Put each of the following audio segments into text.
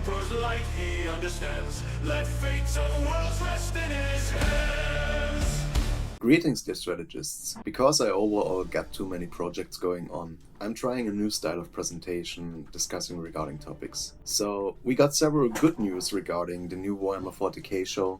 Emperor's light he understands. Let fates of worlds rest in his hands. Greetings, dear strategists. Because I overall got too many projects going on, I'm trying a new style of presentation discussing regarding topics. So, we got several good news regarding the new Warhammer 40k show,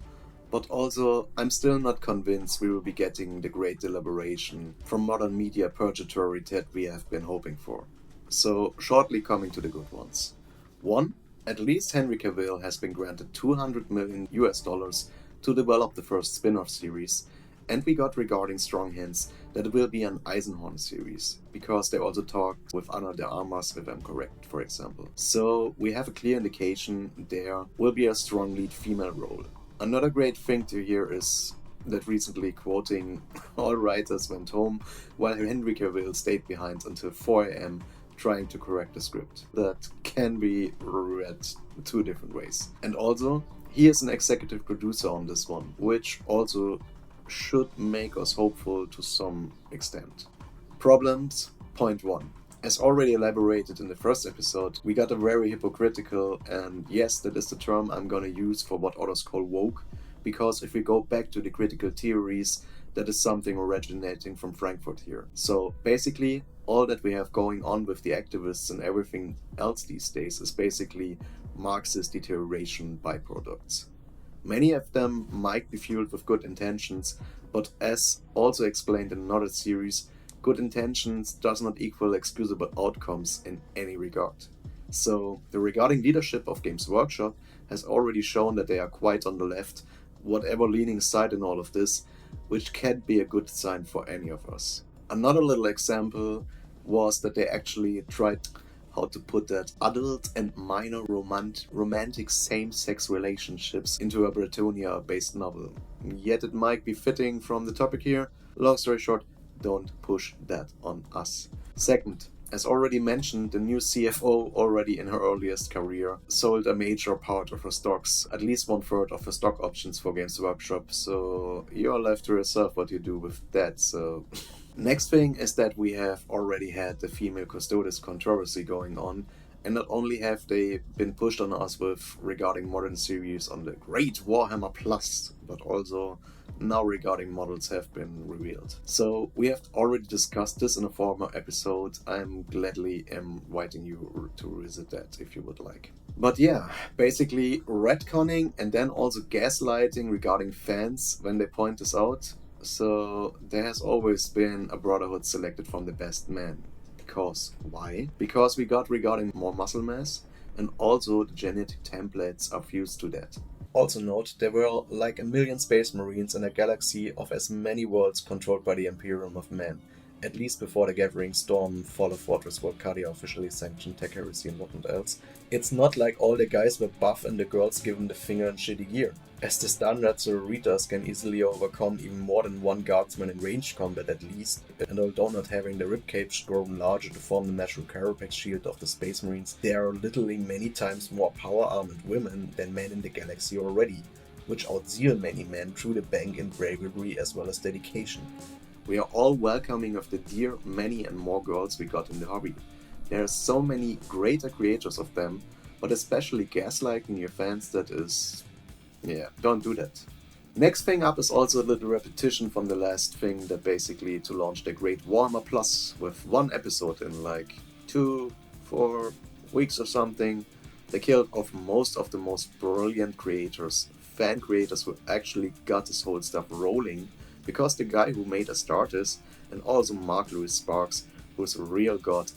but also I'm still not convinced we will be getting the great deliberation from modern media purgatory that we have been hoping for. So, shortly coming to the good ones. 1. At least Henry Cavill has been granted $200 million to develop the first spin-off series, and we got regarding strong hints that it will be an Eisenhorn series, because they also talked with Ana de Armas, if I'm correct, for example. So we have a clear indication there will be a strong lead female role. Another great thing to hear is that recently, quoting, all writers went home while Henry Cavill stayed behind until 4 a.m. trying to correct the script. That can be read two different ways. And also, he is an executive producer on this one, which also should make us hopeful to some extent. Problems, point 1. As already elaborated in the first episode, we got a very hypocritical, and yes, that is the term I'm gonna use for what others call woke, because if we go back to the critical theories, that is something originating from Frankfurt here. So basically, all that we have going on with the activists and everything else these days is basically Marxist deterioration byproducts. Many of them might be fueled with good intentions, but as also explained in another series, good intentions does not equal excusable outcomes in any regard. So, the regarding leadership of Games Workshop has already shown that they are quite on the left, whatever leaning side in all of this, which can be a good sign for any of us. Another little example was that they actually tried, how to put that, adult and minor romantic same-sex relationships into a Bretonia-based novel. Yet it might be fitting from the topic here. Long story short, don't push that on us. Second, as already mentioned, the new CFO, already in her earliest career, sold a major part of her stocks, at least 1/3 of her stock options for Games Workshop, so you're left to yourself what you do with that, so... Next thing is that we have already had the female Custodes controversy going on, and not only have they been pushed on us with regarding modern series on the great Warhammer Plus, but also now regarding models have been revealed. So we have already discussed this in a former episode. I'm gladly inviting you to revisit that if you would like. But yeah, basically retconning and then also gaslighting regarding fans when they point this out. So there has always been a brotherhood selected from the best men. Because why? Because we got regarding more muscle mass, and also the genetic templates are fused to that. Also note, there were like 1 million space marines in a galaxy of as many worlds controlled by the Imperium of Men, at least before the Gathering Storm, Fall of Fortress Volcadia officially sanctioned tech heresy and whatnot else. It's not like all the guys were buff and the girls given the finger and shitty gear, as the standard sororitas can easily overcome even more than one guardsman in ranged combat at least, and although not having the ribcage grown larger to form the natural carapax shield of the Space Marines, there are literally many times more power-armored women than men in the galaxy already, which outzeal many men through the bank in bravery as well as dedication. We are all welcoming of the dear many and more girls we got in the hobby. There are so many greater creators of them, but especially gaslighting your fans, that is... yeah, don't do that. Next thing up is also a little repetition from the last thing, that basically to launch the great Warhammer Plus with one episode in like 2-4 weeks or something. They killed off most of the most brilliant creators, fan creators who actually got this whole stuff rolling, because the guy who made Astartes, and also Mark Louis Sparks, who's a real god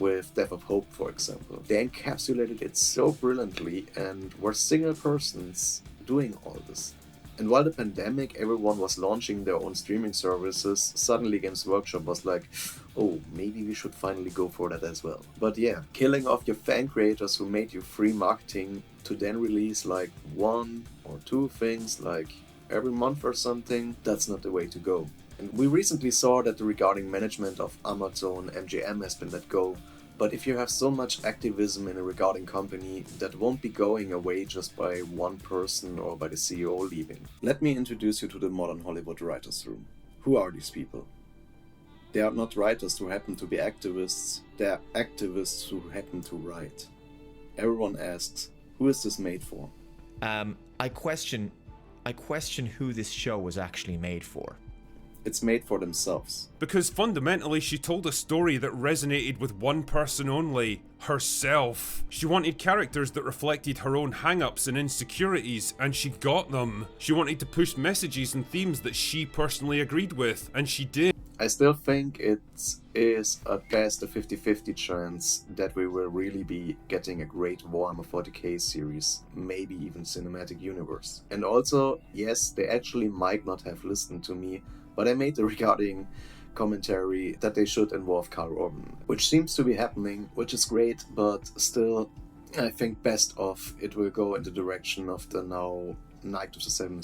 with Death of Hope, for example, they encapsulated it so brilliantly and were single persons doing all this. And while the pandemic, everyone was launching their own streaming services, suddenly Games Workshop was like, oh, maybe we should finally go for that as well. But yeah, killing off your fan creators who made you free marketing to then release like 1 or 2 things like every month or something, that's not the way to go. And we recently saw that regarding management of Amazon, MGM has been let go. But if you have so much activism in a regarding company, that won't be going away just by one person or by the CEO leaving. Let me introduce you to the modern Hollywood writers' room. Who are these people? They are not writers who happen to be activists, they are activists who happen to write. Everyone asks, Who is this made for? I question who this show was actually made for. It's made for themselves. Because fundamentally she told a story that resonated with one person only, herself. She wanted characters that reflected her own hang-ups and insecurities, and she got them. She wanted to push messages and themes that she personally agreed with, and she did. I still think it is at best a 50-50 chance that we will really be getting a great Warhammer 40k series, maybe even cinematic universe. And also, yes, they actually might not have listened to me, but I made the regarding commentary that they should involve Karl Urban, which seems to be happening, which is great, but still, I think best of it will go in the direction of the now Knight of the Seven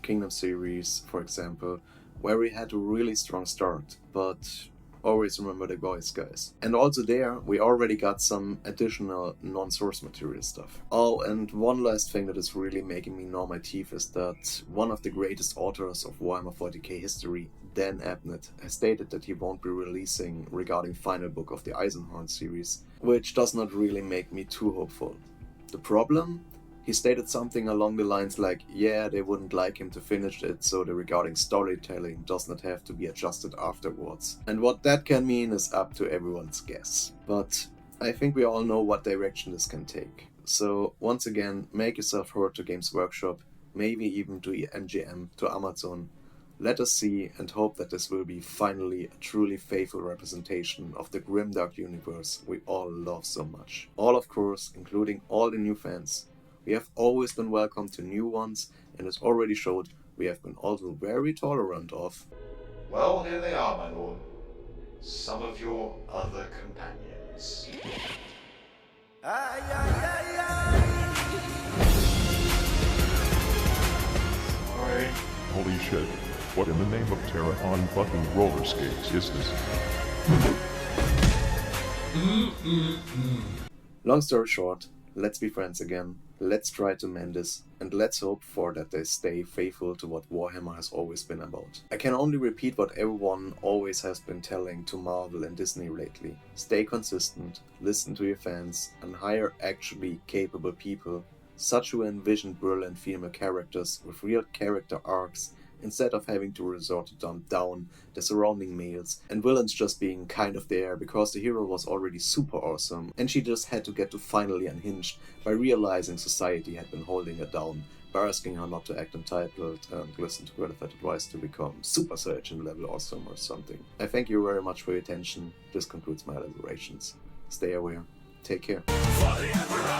Kingdom series, for example, where we had a really strong start, but always remember the boys, guys. And also there, we already got some additional non-source material stuff. Oh, and one last thing that is really making me gnaw my teeth is that one of the greatest authors of Warhammer 40k history, Dan Abnett, has stated that he won't be releasing regarding final book of the Eisenhorn series, which does not really make me too hopeful. The problem? He stated something along the lines like, yeah, they wouldn't like him to finish it, so the regarding storytelling does not have to be adjusted afterwards. And what that can mean is up to everyone's guess. But I think we all know what direction this can take. So once again, make yourself heard to Games Workshop, maybe even to MGM, to Amazon. Let us see and hope that this will be finally a truly faithful representation of the grimdark universe we all love so much. All, of course, including all the new fans. We have always been welcome to new ones, and as already showed, we have been also very tolerant of... Well, here they are, my lord. Some of your other companions. Sorry. Holy shit. What in the name of Terra on fucking roller skates is this? Long story short, let's be friends again, let's try to mend this, and let's hope for that they stay faithful to what Warhammer has always been about. I can only repeat what everyone always has been telling to Marvel and Disney lately. Stay consistent, listen to your fans, and hire actually capable people, such who envision brilliant female characters with real character arcs, instead of having to resort to dump down the surrounding males and villains just being kind of there because the hero was already super awesome and she just had to get to finally unhinged by realizing society had been holding her down by asking her not to act entitled and listen to qualified advice to become super Saiyajin level awesome or something. I thank you very much for your attention. This concludes my elaborations. Stay aware. Take care. For the Emperor!